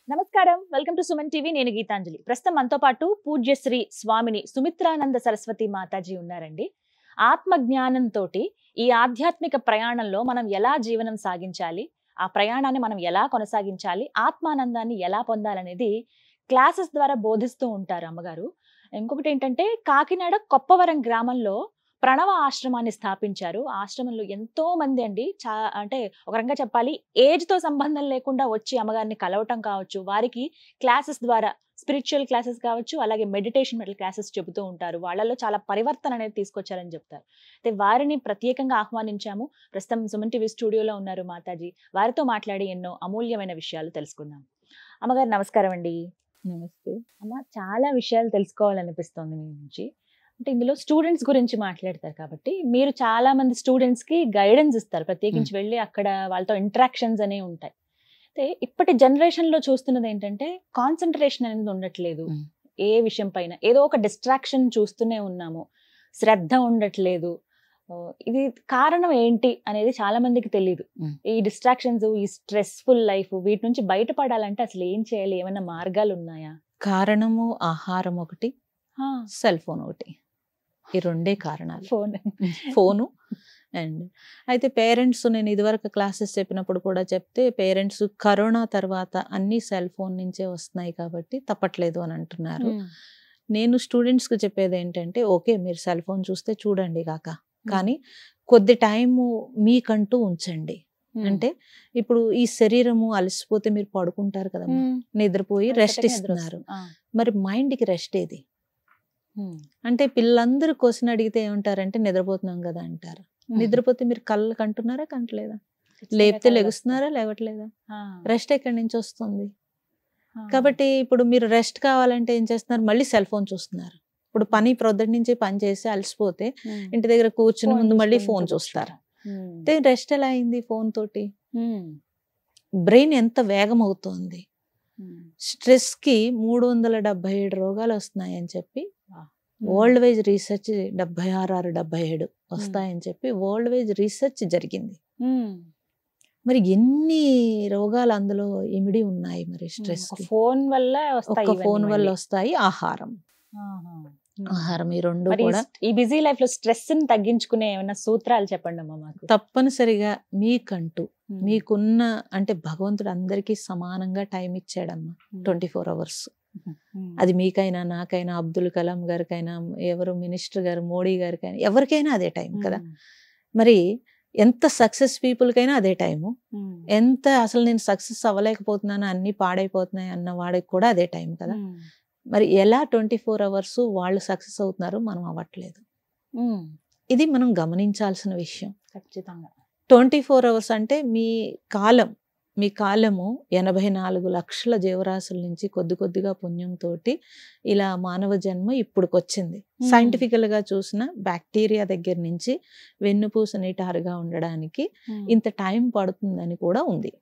నమస్కారం, welcome to Suman TV. నేను గీతాంజలి. ప్రస్తుతం మనతో పాటు పూజ్యశ్రీ స్వామిని సుమిత్రానంద సరస్వతి మాతాజీ ఉన్నారండి. ఆత్మ జ్ఞానంతో ఈ ఆధ్యాత్మిక ప్రయాణంలో మనం ఎలా జీవనం సాగించాలి, ఆ ప్రయాణాన్ని మనం ఎలా కొనసాగించాలి, ఆత్మానందాన్ని ఎలా పొందాలనేది క్లాసెస్ ద్వారా బోధిస్తూ ఉంటారు అమ్మగారు. ఇంకొకటి ఏంటంటే, కాకినాడ కొప్పవరం గ్రామంలో ప్రణవ ఆశ్రమాన్ని స్థాపించారు. ఆశ్రమంలో ఎంతో మంది అండి, అంటే ఒక రకంగా చెప్పాలి, ఏజ్ తో సంబంధం లేకుండా వచ్చి అమ్మగారిని కలవటం కావచ్చు, వారికి క్లాసెస్ ద్వారా స్పిరిచువల్ క్లాసెస్ కావచ్చు, అలాగే మెడిటేషన్ మెటల్ క్లాసెస్ చెబుతూ ఉంటారు. వాళ్ళలో చాలా పరివర్తన అనేది తీసుకొచ్చారని చెప్తారు. అయితే వారిని ప్రత్యేకంగా ఆహ్వానించాము. ప్రస్తుతం సుమన్ టీవీ స్టూడియోలో ఉన్నారు మాతాజీ. వారితో మాట్లాడి ఎన్నో అమూల్యమైన విషయాలు తెలుసుకుందాం. అమ్మగారు నమస్కారం అండి. నమస్తే. అమ్మ, చాలా విషయాలు తెలుసుకోవాలనిపిస్తోంది మీ నుంచి. అంటే ఇందులో స్టూడెంట్స్ గురించి మాట్లాడతారు కాబట్టి, మీరు చాలా మంది స్టూడెంట్స్ కి గైడెన్స్ ఇస్తారు. ప్రత్యేకించి వెళ్ళి అక్కడ వాళ్ళతో ఇంటరాక్షన్స్ అనేవి ఉంటాయి. అయితే ఇప్పటి జనరేషన్ లో చూస్తున్నది ఏంటంటే, కాన్సన్ట్రేషన్ అనేది ఉండట్లేదు. ఏ విషయం పైన ఏదో ఒక డిస్ట్రాక్షన్ చూస్తూనే ఉన్నాము, శ్రద్ధ ఉండట్లేదు. ఇది కారణం ఏంటి అనేది చాలా మందికి తెలియదు. ఈ డిస్ట్రాక్షన్స్, ఈ స్ట్రెస్ఫుల్ లైఫ్, వీటి నుంచి బయటపడాలంటే అసలు ఏం చేయాలి? ఏమైనా మార్గాలు ఉన్నాయా? కారణము ఆహారం ఒకటి, సెల్ ఫోన్ ఒకటి. ఈ రెండే కారణాలు. ఫోను అండ్ అయితే పేరెంట్స్, నేను ఇదివరకు క్లాసెస్ చెప్పినప్పుడు కూడా చెప్తే, పేరెంట్స్ కరోనా తర్వాత అన్ని సెల్ ఫోన్ నుంచే వస్తున్నాయి కాబట్టి తప్పట్లేదు అని అంటున్నారు. నేను స్టూడెంట్స్కి చెప్పేది ఏంటంటే, ఓకే మీరు సెల్ ఫోన్ చూస్తే చూడండి కాక, కానీ కొద్ది టైము మీకంటూ ఉంచండి. అంటే ఇప్పుడు ఈ శరీరము అలసిపోతే మీరు పడుకుంటారు కదా, నిద్రపోయి రెస్ట్ ఇస్తున్నారు. మరి మైండ్కి రెస్ట్ ఏది? అంటే పిల్లలందరూ క్వశ్చన్ అడిగితే ఏమంటారంటే, నిద్రపోతున్నాం కదా అంటారు. నిద్రపోతే మీరు కళ్ళకు అంటున్నారా, కంటలేదా? లేపితే లెగుస్తున్నారా, లేవట్లేదా? రెస్ట్ ఎక్కడి నుంచి వస్తుంది? కాబట్టి ఇప్పుడు మీరు రెస్ట్ కావాలంటే ఏం చేస్తున్నారు? మళ్ళీ సెల్ ఫోన్ చూస్తున్నారు. ఇప్పుడు పని ప్రొద్దుటి నుంచి పని చేసి అలసిపోతే ఇంటి దగ్గర కూర్చుని ముందు మళ్ళీ ఫోన్ చూస్తారు. రెస్ట్ ఎలా అయింది? ఫోన్ తోటి బ్రెయిన్ ఎంత వేగం అవుతోంది. స్ట్రెస్ కి 377 రోగాలు వస్తున్నాయని చెప్పి వరల్డ్ వైజ్ రీసెర్చ్ 76-77 వస్తాయని చెప్పి వరల్డ్ వైజ్ రీసెర్చ్ జరిగింది. మరి ఎన్ని రోగాలు అందులో ఇమిడి ఉన్నాయి? మరి స్ట్రెస్ ఫోన్ వల్ల వస్తాయి. ఆహారం ఈ రెండు కూడా. ఈ బిజీ లైఫ్ లో స్ట్రెస్ ని తగ్గించుకునే ఏమైనా సూత్రాలు చెప్పండి అమ్మా మాకు. తప్పనిసరిగా మీకంటూ మీకున్న, అంటే భగవంతుడు అందరికీ సమానంగా టైం ఇచ్చాడమ్మా, 24 hours. అది మీకైనా, నాకైనా, అబ్దుల్ కలాం గారికైనా, ఎవరు మినిస్టర్ గారు, మోడీ గారికైనా, ఎవరికైనా అదే టైం కదా. మరి ఎంత సక్సెస్ పీపుల్కైనా అదే టైము. ఎంత అసలు నేను సక్సెస్ అవ్వలేకపోతున్నాను, అన్ని పాడైపోతున్నాయి అన్న వాడికి కూడా అదే టైం కదా. మరి ఎలా 24 hours వాళ్ళు సక్సెస్ అవుతున్నారు, మనం అవ్వట్లేదు. ఇది మనం గమనించాల్సిన విషయం. ఖచ్చితంగా 24 hours అంటే మీ కాలము 84 లక్షల జీవరాశుల నుంచి కొద్ది కొద్దిగా పుణ్యంతో ఇలా మానవ జన్మ ఇప్పుడుకొచ్చింది. సైంటిఫికల్ గా చూసిన బ్యాక్టీరియా దగ్గర నుంచి వెన్నుపూస నిటారుగా ఉండడానికి ఇంత టైం పడుతుందని కూడా ఉంది.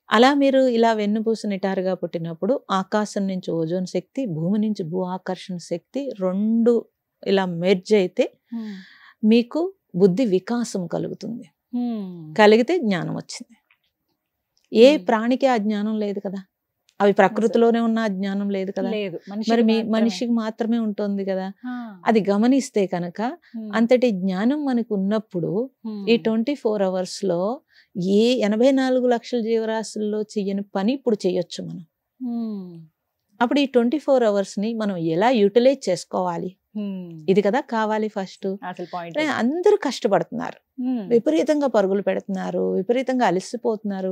అలా మీరు ఇలా వెన్నుపూస నిటారుగా పుట్టినప్పుడు ఆకాశం నుంచి ఓజోన్ శక్తి, భూమి నుంచి భూ ఆకర్షణ శక్తి రెండు ఇలా మెర్జ్ అయితే మీకు బుద్ధి వికాసం కలుగుతుంది. కలిగితే జ్ఞానం వచ్చింది. ఏ ప్రాణికి ఆ జ్ఞానం లేదు కదా. అవి ప్రకృతిలోనే ఉన్న ఆ జ్ఞానం లేదు కదా. మరి మనిషికి మాత్రమే ఉంటుంది కదా. అది గమనిస్తే కనుక అంతటి జ్ఞానం మనకు ఉన్నప్పుడు ఈ 24 hours లో ఏ 84 లక్షల జీవరాశుల్లో చెయ్యని పని ఇప్పుడు చేయొచ్చు మనం. అప్పుడు ఈ 24 hours ని మనం ఎలా యూటిలైజ్ చేసుకోవాలి, ఇది కదా కావాలి ఫస్ట్. అందరూ కష్టపడుతున్నారు, విపరీతంగా పరుగులు పెడుతున్నారు, విపరీతంగా అలసిపోతున్నారు,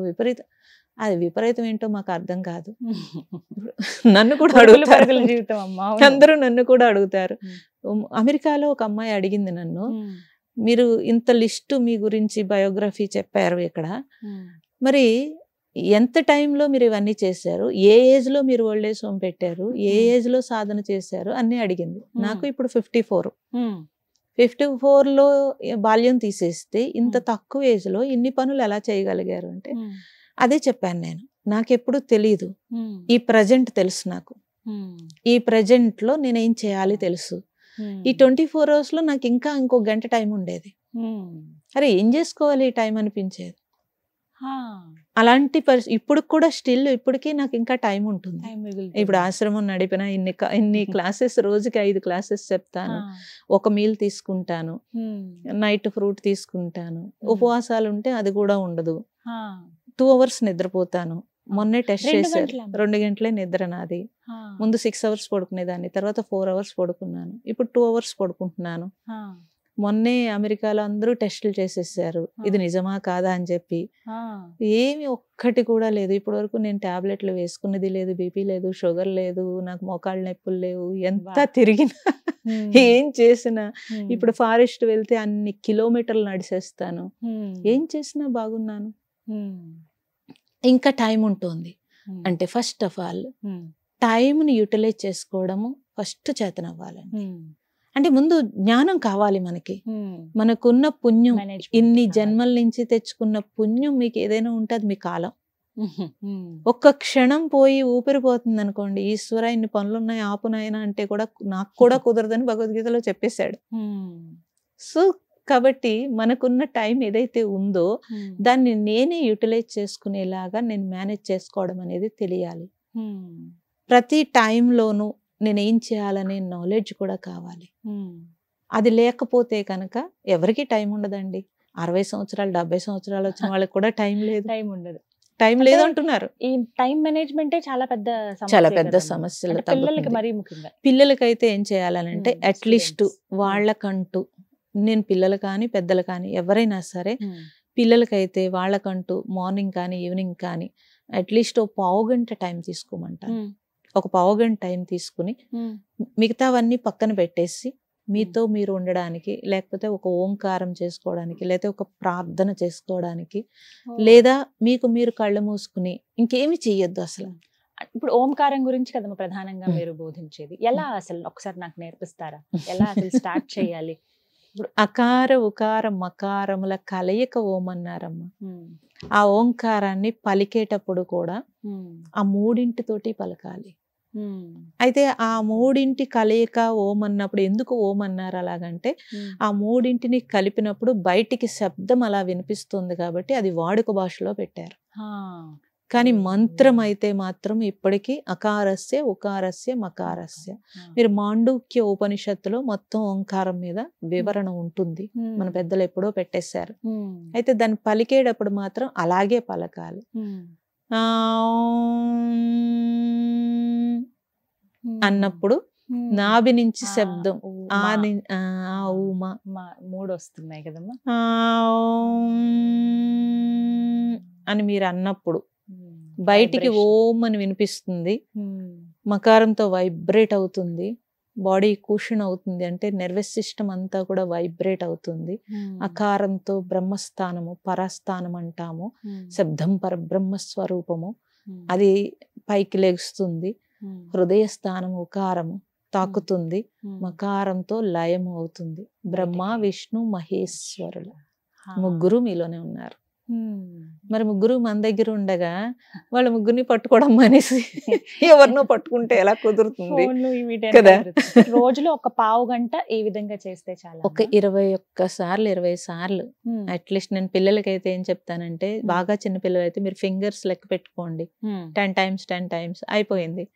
అది విపరీతం ఏంటో మాకు అర్థం కాదు. నన్ను కూడా అడుగుతారు, అందరూ నన్ను కూడా అడుగుతారు. అమెరికాలో ఒక అమ్మాయి అడిగింది నన్ను, మీరు ఇంత లిస్టు మీ గురించి బయోగ్రఫీ చెప్పారు ఇక్కడ, మరి ఎంత టైంలో మీరు ఇవన్నీ చేశారు, ఏ ఏజ్ లో మీరు ఓల్డ్ ఏజ్ హోమ్ పెట్టారు, ఏ ఏజ్ లో సాధన చేశారు అన్నీ అడిగింది. నాకు ఇప్పుడు 54లో బాల్యం తీసేస్తే ఇంత తక్కువ ఏజ్ లో ఇన్ని పనులు ఎలా చేయగలిగారు అంటే, అదే చెప్పాను నేను. నాకెప్పుడు తెలీదు, ఈ ప్రజెంట్ తెలుసు నాకు. ఈ ప్రజెంట్ లో నేనేం చేయాలి తెలుసు. ఈ 24 hours లో నాకు ఇంకా ఇంకో గంట టైం ఉండేది. అరే ఏం చేసుకోవాలి ఈ టైం అనిపించేది. అలాంటి ఇప్పుడు కూడా స్టిల్ ఇప్పటికీ నాకు ఇంకా టైం ఉంటుంది. ఇప్పుడు ఆశ్రమం నడిపిన ఇన్ని క్లాసెస్, రోజుకి 5 క్లాసెస్ చెప్తాను, ఒక మీల్ తీసుకుంటాను, నైట్ ఫ్రూట్ తీసుకుంటాను, ఉపవాసాలు ఉంటే అది కూడా ఉండదు, 2 hours నిద్రపోతాను. మొన్నే టెస్ట్ చేశారు, 2 గంటలే నిద్ర నాది. ముందు 6 hours పడుకునేదాన్ని, తర్వాత 4 hours పడుకున్నాను, ఇప్పుడు 2 hours పడుకుంటున్నాను. మొన్నే అమెరికాలో అందరూ టెస్టులు చేసేసారు, ఇది నిజమా కాదా అని చెప్పి. ఏమి ఒక్కటి కూడా లేదు ఇప్పటి వరకు. నేను టాబ్లెట్లు వేసుకున్నది లేదు, బీపీ లేదు, షుగర్ లేదు, నాకు మోకాళ్ళ నొప్పులు లేవు. ఎంత తిరిగినా ఏం చేసినా, ఇప్పుడు ఫారెస్ట్ వెళ్తే అన్ని కిలోమీటర్లు నడిచేస్తాను, ఏం చేసినా బాగున్నాను. ఇంకా టైం ఉంటుంది అంటే ఫస్ట్ ఆఫ్ ఆల్ టైంని యూటిలైజ్ చేసుకోవడము ఫస్ట్ చేతనవ్వాలండి. అంటే ముందు జ్ఞానం కావాలి మనకి, మనకున్న పుణ్యం, ఇన్ని జన్మల నుంచి తెచ్చుకున్న పుణ్యం మీకు ఏదైనా ఉంటే అది మీ కాలం. ఒక్క క్షణం పోయి ఊపిరిపోతుంది అనుకోండి, ఈశ్వర ఇన్ని పనులు ఉన్నాయి ఆపునాయన అంటే కూడా నాకు కూడా కుదరదని భగవద్గీతలో చెప్పేశాడు. సో కాబట్టి మనకున్న టైం ఏదైతే ఉందో దాన్ని నేనే యూటిలైజ్ చేసుకునేలాగా నేను మేనేజ్ చేసుకోవడం అనేది తెలియాలి. ప్రతి టైంలోనూ నేను ఏం చేయాలనే నాలెడ్జ్ కూడా కావాలి. అది లేకపోతే కనుక ఎవరికి టైం ఉండదండి. 60 సంవత్సరాలు 70 సంవత్సరాలు వచ్చిన వాళ్ళకి కూడా టైం లేదు, టైం లేదు అంటున్నారు. ఈ టైం మేనేజ్మెంటే చాలా పెద్ద సమస్యలు. పిల్లలకి మరీ ముఖ్యంగా, పిల్లలకైతే ఏం చేయాలనంటే అట్లీస్ట్ వాళ్ళకంటూ, నేను పిల్లలు కానీ పెద్దలు కానీ ఎవరైనా సరే, పిల్లలకైతే వాళ్ళకంటూ మార్నింగ్ కానీ ఈవినింగ్ కానీ అట్లీస్ట్ ఒక 1/2 గంట టైం తీసుకోమంటారు. ఒక 1/2 గంట టైం తీసుకుని మిగతావన్నీ పక్కన పెట్టేసి మీతో మీరు ఉండడానికి, లేకపోతే ఒక ఓంకారం చేసుకోవడానికి, లేదా ఒక ప్రార్థన చేసుకోవడానికి, లేదా మీకు మీరు కళ్ళు మూసుకుని ఇంకేమి చెయ్యొద్దు అసలు. ఇప్పుడు ఓంకారం గురించి కదమ్మా ప్రధానంగా మీరు బోధించేది. ఎలా అసలు ఒకసారి నాకు నేర్పిస్తారా? ఎలా అసలు స్టార్ట్ చేయాలి? ఇప్పుడు అకార ఉకార మకారముల కలయిక ఓం అన్నారమ్మా. ఆ ఓంకారాన్ని పలికేటప్పుడు కూడా ఆ 3 పలకాలి. అయితే ఆ 3 కలయిక ఓం అన్నప్పుడు ఎందుకు ఓం అన్నారు అలాగంటే, ఆ 3 కలిపినప్పుడు బయటికి శబ్దం అలా వినిపిస్తుంది కాబట్టి అది వాడుక భాషలో పెట్టారు. కానీ మంత్రం అయితే మాత్రం ఇప్పటికీ అకారస్య ఉకారస్య మకారస్య. మీరు మాండూక్య ఉపనిషత్తులో మొత్తం ఓంకారం మీద వివరణ ఉంటుంది, మన పెద్దలు ఎప్పుడో పెట్టేశారు. అయితే దాన్ని పలికేటప్పుడు మాత్రం అలాగే పలకాలి. అన్నప్పుడు నాభి నుంచి శబ్దం మూడు వస్తున్నాయి కదమ్మా అని మీరు అన్నప్పుడు బయటికి ఓం అని వినిపిస్తుంది. మకారంతో వైబ్రేట్ అవుతుంది, బాడీ కూషన్ అవుతుంది, అంటే నర్వస్ సిస్టమ్ అంతా కూడా వైబ్రేట్ అవుతుంది. అకారంతో బ్రహ్మస్థానము పరస్థానం అంటాము, శబ్దం పరబ్రహ్మ స్వరూపము, అది పైకి లెగుస్తుంది. హృదయ స్థానం ఉకారము తాకుతుంది, మకారంతో లయము అవుతుంది. బ్రహ్మ విష్ణు మహేశ్వరులు 3 మీలోనే ఉన్నారు. మరి 3 మన దగ్గర ఉండగా వాళ్ళ 3 పట్టుకోవడం అనేసి ఎవరినో పట్టుకుంటే ఎలా కుదురుతుంది కదా? రోజులో ఒక 1/2 గంట ఈ విధంగా చేస్తే చాలా, ఒక 21 సార్లు 20 సార్లు అట్లీస్ట్. నేను పిల్లలకైతే ఏం చెప్తానంటే, బాగా చిన్న పిల్లలు అయితే మీరు ఫింగర్స్ లెక్క పెట్టుకోండి, 10 times అయిపోయింది.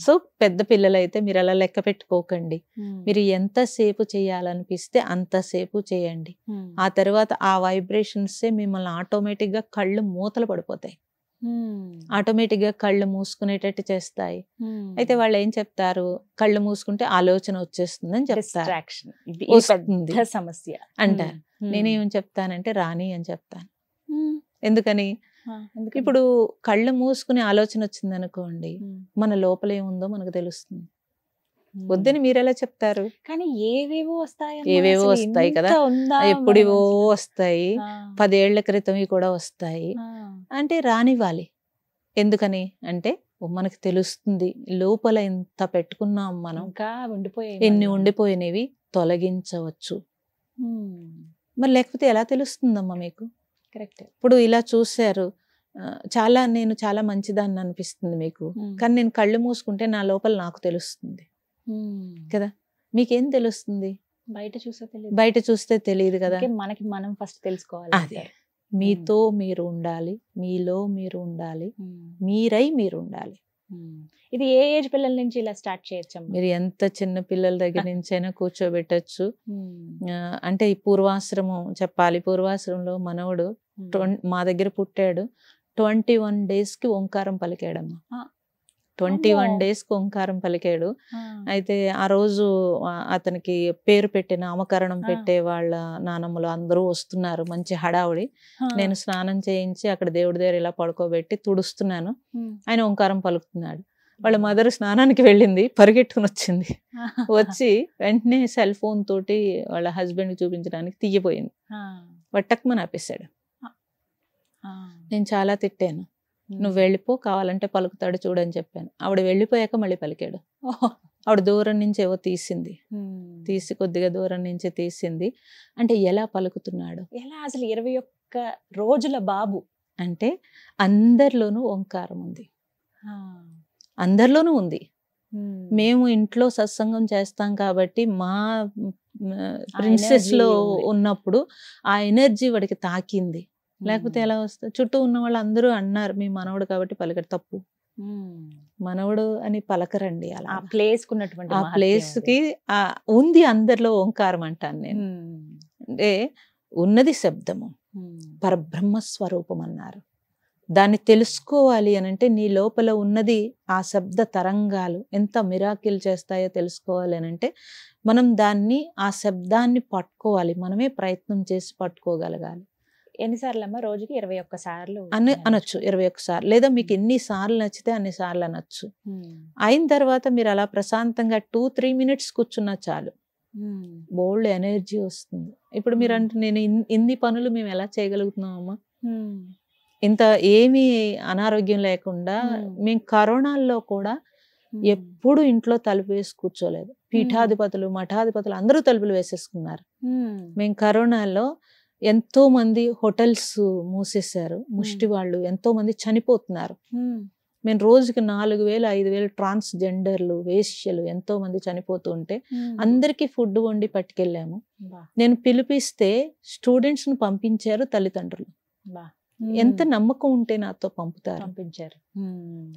సో పెద్ద పిల్లలైతే మీరు అలా లెక్క పెట్టుకోకండి, మీరు ఎంతసేపు చేయాలనిపిస్తే అంతసేపు చేయండి. ఆ తర్వాత ఆ వైబ్రేషన్సే మిమ్మల్ని ఆటోమేటిక్ గా కళ్ళు మూతలు పడిపోతాయి, ఆటోమేటిక్ గా కళ్ళు మూసుకునేటట్టు చేస్తాయి. అయితే వాళ్ళు ఏం చెప్తారు, కళ్ళు మూసుకుంటే ఆలోచన వచ్చేస్తుంది అని చెప్తారు, సమస్య అంటారు. నేనేం చెప్తానంటే రాని అని చెప్తాను. ఎందుకని? ఇప్పుడు కళ్ళు మూసుకునే ఆలోచన వచ్చింది అనుకోండి, మన లోపల ఏముందో మనకు తెలుస్తుంది. వద్దని మీరెలా చెప్తారు? కానీ ఏవేవో వస్తాయి కదా, ఎప్పుడివో వస్తాయి, 10 ఏళ్ల క్రితం కూడా వస్తాయి. అంటే రానివ్వాలి. ఎందుకని అంటే మనకు తెలుస్తుంది లోపల ఎంత పెట్టుకున్నాం మనం, ఎన్ని ఉండిపోయినవి తొలగించవచ్చు. మరి లేకపోతే ఎలా తెలుస్తుందమ్మా మీకు? కరెక్ట్. ఇప్పుడు ఇలా చూశారు, నేను చాలా మంచిదాన్ని అనిపిస్తుంది మీకు, కానీ నేను కళ్ళు మూసుకుంటే నా లోపల నాకు తెలుస్తుంది కదా. మీకేం తెలుస్తుంది? బయట చూస్తే తెలియదు కదా. మనకి మనం ఫస్ట్ తెలుసుకోవాలి. అదే మీతో మీరు ఉండాలి, మీలో మీరు ఉండాలి, మీరై మీరు ఉండాలి. ఇది ఏ ఏజ్ పిల్లల నుంచి ఇలా స్టార్ట్ చేయొచ్చమ్మా? మీరు ఎంత చిన్న పిల్లల దగ్గర నుంచి అయినా కూర్చోబెట్టచ్చు. అంటే ఈ పూర్వాశ్రమం చెప్పాలి. పూర్వాశ్రమంలో మనవడు మా దగ్గర పుట్టాడు, 21 days కి ఓంకారం పలికాడమ్మా. 21 days కి ఓంకారం పలికాడు. అయితే ఆ రోజు అతనికి పేరు పెట్టి నామకరణం పెట్టే వాళ్ళ నానమ్మలు అందరూ వస్తున్నారు, మంచి హడావుడి. నేను స్నానం చేయించి అక్కడ దేవుడి దగ్గర ఇలా పడుకోబెట్టి తుడుస్తున్నాను, ఆయన ఓంకారం పలుకుతున్నాడు. వాళ్ళ మదర్ స్నానానికి వెళ్ళింది, పరిగెట్టుకుని వచ్చింది. వచ్చి వెంటనే సెల్ ఫోన్ తోటి వాళ్ళ హస్బెండ్ చూపించడానికి తీయపోయింది. వట్టక్మని ఆపేశాడు. నేను చాలా తిట్టాను, నువ్వు వెళ్ళిపో, కావాలంటే పలుకుతాడు చూడని చెప్పాను. ఆవిడ వెళ్ళిపోయాక మళ్ళీ పలికాడు. ఆవిడ దూరం నుంచి ఏవో తీసి కొద్దిగా దూరం నుంచి తీసింది. అంటే ఎలా పలుకుతున్నాడు, ఎలా అసలు 21 రోజుల బాబు అంటే అందరిలోనూ ఓంకారం ఉంది, అందరిలోనూ ఉంది. మేము ఇంట్లో సత్సంగం చేస్తాం కాబట్టి మా ప్రిన్సెస్ లో ఉన్నప్పుడు ఆ ఎనర్జీ వాడికి తాకింది. లేకపోతే ఎలా వస్తుంది? చుట్టూ ఉన్న వాళ్ళు అందరూ అన్నారు మీ మనవడు కాబట్టి పలకడు. తప్పు, మనవడు అని పలకరండి. అలా ఆ ప్లేస్ కి ఉంది అందరిలో ఓంకారం అంటాను నేను. అంటే ఉన్నది శబ్దము, పరబ్రహ్మ స్వరూపం అన్నారు. దాన్ని తెలుసుకోవాలి అని అంటే నీ లోపల ఉన్నది ఆ శబ్ద తరంగాలు ఎంత మిరాకిల్ చేస్తాయో తెలుసుకోవాలి అని అంటే మనం దాన్ని ఆ శబ్దాన్ని పట్టుకోవాలి, మనమే ప్రయత్నం చేసి పట్టుకోగలగాలి. ఎన్నిసార్లు అమ్మా? రోజుకి 21 సార్లు అనొచ్చు, 21 సార్లు, లేదా మీకు ఎన్ని సార్లు నచ్చితే అన్ని సార్లు అనొచ్చు. అయిన తర్వాత మీరు అలా ప్రశాంతంగా 2-3 minutes కూర్చున్నా చాలు, బోల్డ్ ఎనర్జీ వస్తుంది. ఇప్పుడు మీరు అంటే నేను ఇన్ని పనులు మేము ఎలా చేయగలుగుతున్నాం అమ్మా? ఇంత ఏమీ అనారోగ్యం లేకుండా. మేము కరోనాల్లో కూడా ఎప్పుడు ఇంట్లో తలుపు వేసి కూర్చోలేదు. పీఠాధిపతులు మఠాధిపతులు అందరూ తలుపులు వేసేసుకున్నారు. మేము కరోనాలో ఎంతో మంది హోటల్స్ మూసేశారు, ముష్టి వాళ్ళు ఎంతో మంది చనిపోతున్నారు. మేము రోజుకి 4,000-5,000 ట్రాన్స్జెండర్లు వేశ్యలు ఎంతో మంది చనిపోతూ ఉంటే అందరికీ ఫుడ్ వండి పట్టుకెళ్ళాము. నేను పిలిపిస్తే స్టూడెంట్స్ ను పంపించారు తల్లిదండ్రులు. ఎంత నమ్మకం ఉంటే నాతో పంపించారు,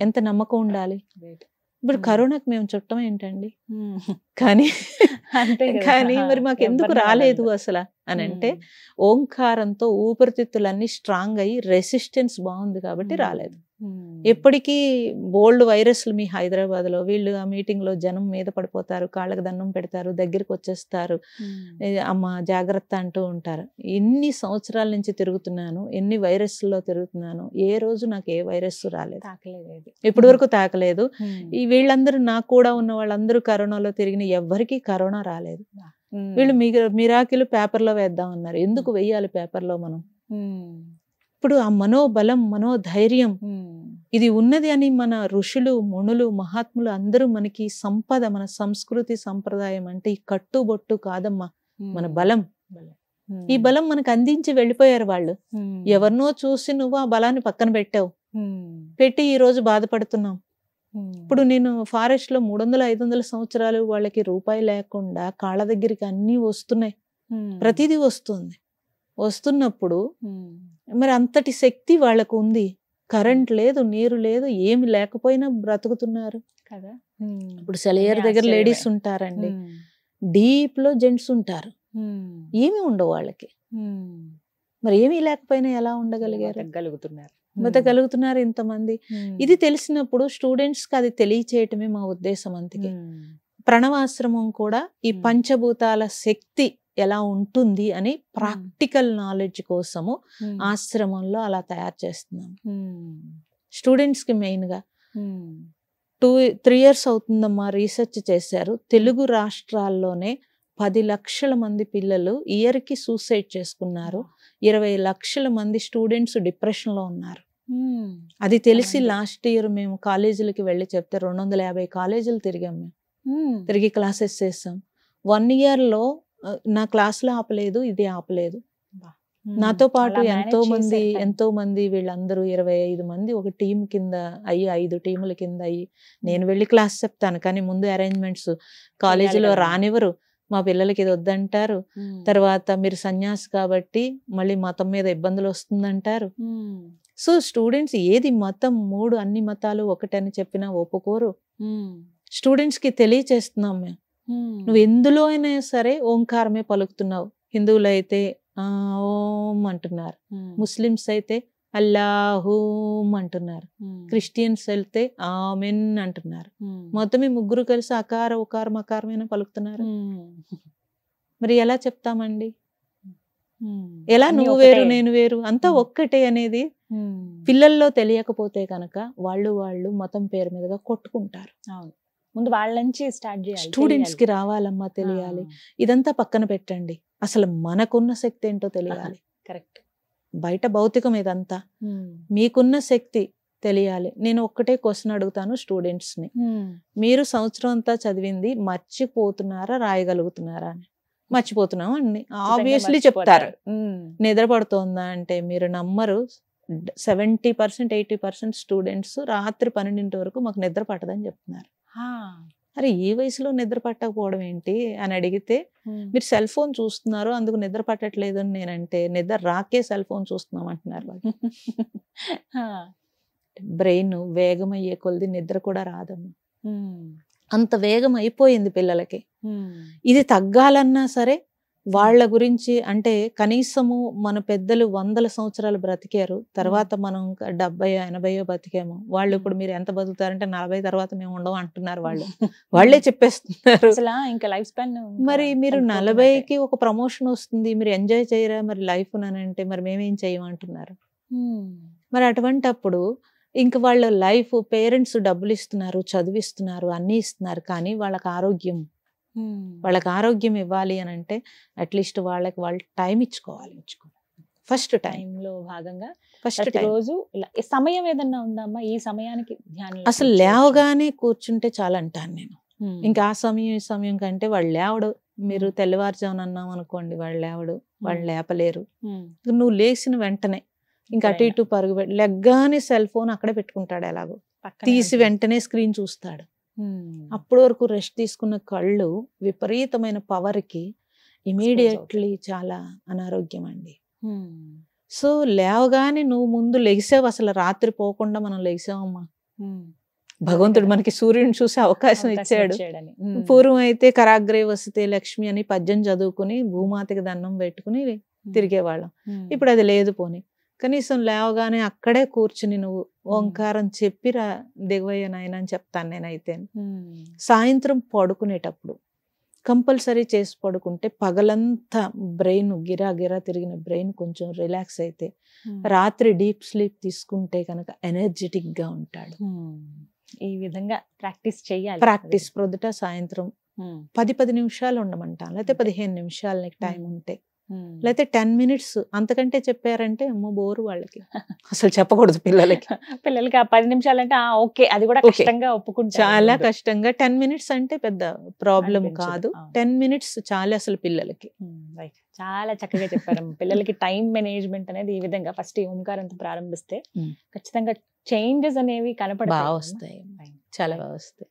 ఎంత నమ్మకం ఉండాలి. ఇప్పుడు కరోనాకి మేము చుట్టం ఏంటండి, కానీ మరి మాకు ఎందుకు రాలేదు అసలు అని అంటే ఓంకారంతో ఊపిరితిత్తులన్నీ స్ట్రాంగ్ అయ్యి రెసిస్టెన్స్ బాగుంది కాబట్టి రాలేదు. ఎప్పటికీ బోల్డ్ వైరస్లు మీ హైదరాబాద్ లో వీళ్ళు ఆ మీటింగ్ లో జనం మీద పడిపోతారు, కాళ్ళకి దండం పెడతారు, దగ్గరికి వచ్చేస్తారు, అమ్మ జాగ్రత్త అంటూ ఉంటారు. ఎన్ని సంవత్సరాల నుంచి తిరుగుతున్నాను, ఎన్ని వైరస్లో తిరుగుతున్నాను, ఏ రోజు నాకు ఏ వైరస్ రాలేదు, ఇప్పటి వరకు తాకలేదు. ఈ వీళ్ళందరూ నాకు కూడా ఉన్న వాళ్ళందరూ కరోనాలో తిరిగిన ఎవ్వరికీ కరోనా రాలేదు. వీళ్ళు మిరాకిల్ పేపర్లో వేద్దామన్నారు. ఎందుకు వెయ్యాలి పేపర్లో మనం? ఇప్పుడు ఆ మనోబలం మనోధైర్యం ఇది ఉన్నది అని మన ఋషులు మునులు మహాత్ములు అందరూ మనకి సంపద, మన సంస్కృతి సంప్రదాయం అంటే ఈ కట్టుబొట్టు కాదమ్మా, మన బలం. ఈ బలం మనకు అందించి వెళ్ళిపోయారు వాళ్ళు. ఎవరినో చూసి నువ్వు ఆ బలాన్ని పక్కన పెట్టావు, పెట్టి ఈ రోజు బాధపడుతున్నాం. ఇప్పుడు నేను ఫారెస్ట్ లో 300-500 సంవత్సరాలు వాళ్ళకి రూపాయి లేకుండా కాళ్ళ దగ్గరికి అన్ని వస్తున్నాయి, ప్రతిదీ వస్తున్నప్పుడు మరి అంతటి శక్తి వాళ్ళకు ఉంది. కరెంట్ లేదు, నీరు లేదు, ఏమి లేకపోయినా బ్రతుకుతున్నారు కదా. ఇప్పుడు సెలయర్ దగ్గర లేడీస్ ఉంటారండి, డీప్ లో జెంట్స్ ఉంటారు, ఏమి ఉండవు వాళ్ళకి. మరి ఏమీ లేకపోయినా ఎలా బతకగలుగుతున్నారు ఇంతమంది. ఇది తెలిసినప్పుడు స్టూడెంట్స్ కి అది తెలియచేయటమే మా ఉద్దేశం. అందుకే ప్రణవాశ్రమం కూడా ఈ పంచభూతాల శక్తి ఎలా ఉంటుంది అని ప్రాక్టికల్ నాలెడ్జ్ కోసము ఆశ్రమంలో అలా తయారు చేస్తున్నాం స్టూడెంట్స్ కి. మెయిన్ గా 2-3 years అవుతుందమ్మా, రీసెర్చ్ చేశారు. తెలుగు రాష్ట్రాల్లోనే 10 లక్షల మంది పిల్లలు ఇయర్ కి సూసైడ్ చేసుకున్నారు, 20 లక్షల మంది స్టూడెంట్స్ డిప్రెషన్ లో ఉన్నారు. అది తెలిసి లాస్ట్ ఇయర్ మేము కాలేజీలకి వెళ్ళి చెప్తే 250 కాలేజీలు తిరిగాం. మేము తిరిగి క్లాసెస్ చేసాం. 1 year లో నా క్లాసులో ఆపలేదు, ఇది ఆపలేదు. నాతో పాటు ఎంతో మంది వీళ్ళందరూ 25 మంది ఒక టీం కింద అయ్యి 5 టీముల కింద అయ్యి నేను వెళ్ళి క్లాస్ చెప్తాను, కానీ ముందు అరేంజ్మెంట్స్ కాలేజీలో రానివ్వరు. మా పిల్లలకి ఇది వద్దంటారు. తర్వాత మీరు సన్యాసి కాబట్టి మళ్ళీ మతం మీద ఇబ్బందులు వస్తుందంటారు. సో స్టూడెంట్స్ ఏది మతం 3 అన్ని మతాలు ఒకటని చెప్పినా ఒప్పుకోరు. స్టూడెంట్స్ కి తెలియచేస్తున్నాం మేము, నువ్వు ఎందులో అయినా సరే ఓంకారమే పలుకుతున్నావు. హిందువులు అయితే ఓం అంటున్నారు, ముస్లిమ్స్ అయితే అల్లాహూమ్ అంటున్నారు, క్రిస్టియన్స్ వెళ్తే ఆమెన్ అంటున్నారు. మొత్తం ఈ ముగ్గురు కలిసి అకార ఉకార మకారమైన పలుకుతున్నారు. మరి ఎలా చెప్తామండి? ఎలా నువ్వు వేరు నేను వేరు, అంతా ఒక్కటే అనేది పిల్లల్లో తెలియకపోతే కనుక వాళ్ళు మతం పేరు మీదుగా కొట్టుకుంటారు. ముందు వాళ్ళ నుంచి స్టార్ట్ చేయాలి. స్టూడెంట్స్ కి రావాలమ్మా, తెలియాలి. ఇదంతా పక్కన పెట్టండి, అసలు మనకున్న శక్తి ఏంటో తెలియాలి. కరెక్ట్. బయట భౌతికం ఇదంతా, మీకున్న శక్తి తెలియాలి. నేను ఒక్కటే క్వశ్చన్ అడుగుతాను స్టూడెంట్స్ ని, మీరు సంవత్సరం అంతా చదివింది మర్చిపోతున్నారా రాయగలుగుతున్నారా అని. మర్చిపోతున్నాం అండి ఆబ్వియస్లీ చెప్తారు. నిద్ర పడుతోందా అంటే మీరు నమ్మరు, 70% 80% స్టూడెంట్స్ రాత్రి 12 వరకు మాకు నిద్ర పట్టదని చెప్తున్నారు. అరే ఈ వయసులో నిద్ర పట్టకపోవడం ఏంటి అని అడిగితే, మీరు సెల్ ఫోన్ చూస్తున్నారు అందుకు నిద్ర పట్టట్లేదు అని నేనంటే, నిద్ర రాకే సెల్ ఫోన్ చూస్తున్నాం అంటున్నారు వాళ్ళు. బ్రెయిన్ వేగం అయ్యే కొలది నిద్ర కూడా రాదమ్మా, అంత వేగం అయిపోయింది పిల్లలకి. ఇది తగ్గాలన్నా సరే వాళ్ళ గురించి, అంటే కనీసము మన పెద్దలు 100 సంవత్సరాలు బ్రతికారు, తర్వాత మనం 70-80 బతికాము. వాళ్ళు ఇప్పుడు మీరు ఎంత బతుకుతారంటే 40 తర్వాత మేము ఉండవు అంటున్నారు వాళ్ళు. వాళ్ళే చెప్పేస్తున్నారు. ఇంకా లైఫ్ స్పాన్. మరి మీరు 40కి ఒక ప్రమోషన్ వస్తుంది, మీరు ఎంజాయ్ చేయరా మరి లైఫ్ అని అంటే, మరి మేమేం చేయమంటున్నారు. మరి అటువంటప్పుడు ఇంక వాళ్ళ లైఫ్, పేరెంట్స్ డబ్బులు ఇస్తున్నారు, చదివిస్తున్నారు, అన్ని ఇస్తున్నారు, కానీ వాళ్ళకి వాళ్ళకి ఆరోగ్యం ఇవ్వాలి అని అంటే అట్లీస్ట్ వాళ్ళకి వాళ్ళు టైం ఇచ్చుకోవాలి. ఫస్ట్ టైంలో భాగంగా ఫస్ట్ రోజు సమయం ఏదన్నా ఉందమ్మా ఈ సమయానికి ధ్యానం? అసలు లేవగానే కూర్చుంటే చాలా అంటాను నేను. ఇంకా ఆ సమయం ఈ సమయం కంటే వాళ్ళు లేవడు. మీరు తెల్లవారుజామున అన్నాం అనుకోండి, వాళ్ళు లేవడు, వాళ్ళు లేపలేరు. నువ్వు లేచిన వెంటనే ఇంకా అటు ఇటు పరుగు లెగ్గానే సెల్ ఫోన్ అక్కడే పెట్టుకుంటాడు, ఎలాగో తీసి వెంటనే స్క్రీన్ చూస్తాడు. అప్పటి వరకు రెస్ట్ తీసుకున్న కళ్ళు విపరీతమైన పవర్ కి ఇమీడియట్లీ చాలా అనారోగ్యం అండి. సో లేవగానే నువ్వు ముందు లెగిసావు, అసలు రాత్రి పోకుండా మనం లెగిసామమ్మా. భగవంతుడు మనకి సూర్యుని చూసే అవకాశం ఇచ్చాడు. పూర్వం అయితే కరాగ్రే వసితే లక్ష్మి అని పద్యం చదువుకుని భూమాతకి దండం పెట్టుకుని తిరిగేవాళ్ళం. ఇప్పుడు అది లేదు. పోనీ కనీసం లేవగానే అక్కడే కూర్చుని నువ్వు ఓంకారం చెప్పిరా దిగవయ్య నాయన అని చెప్తాను నేనైతే. సాయంత్రం పడుకునేటప్పుడు కంపల్సరీ చేసి పడుకుంటే పగలంతా బ్రెయిన్ గిరా గిరా తిరిగిన బ్రెయిన్ కొంచెం రిలాక్స్ అయితే రాత్రి డీప్ స్లీప్ తీసుకుంటే కనుక ఎనర్జెటిక్ గా ఉంటాడు. ఈ విధంగా ప్రాక్టీస్ చేయాలి. ప్రాక్టీస్ ప్రొద్దుట సాయంత్రం 10 నిమిషాలు ఉండమంటాను, లేకపోతే 15 నిమిషాలు నీకు టైం ఉంటే, లేకపోతే 10 మినిట్స్. అంతకంటే చెప్పారంటే అమ్మో బోరు వాళ్ళకి, అసలు చెప్పకూడదు పిల్లలకి. ఆ 10 నిమిషాలంటే ఓకే, అది కూడా కష్టంగా ఒప్పుకుంటారు, చాలా కష్టంగా. 10 మినిట్స్ అంటే పెద్ద ప్రాబ్లం కాదు, 10 మినిట్స్ చాలే అసలు పిల్లలకి. చాలా చక్కగా చెప్పారు. పిల్లలకి టైం మేనేజ్మెంట్ అనేది ఈ విధంగా ఫస్ట్ ఈ ఓంకారంతో ప్రారంభిస్తే ఖచ్చితంగా చేంజెస్ అనేవి కనపడతాయి, బాగా వస్తాయి, చాలా బాగా వస్తాయి.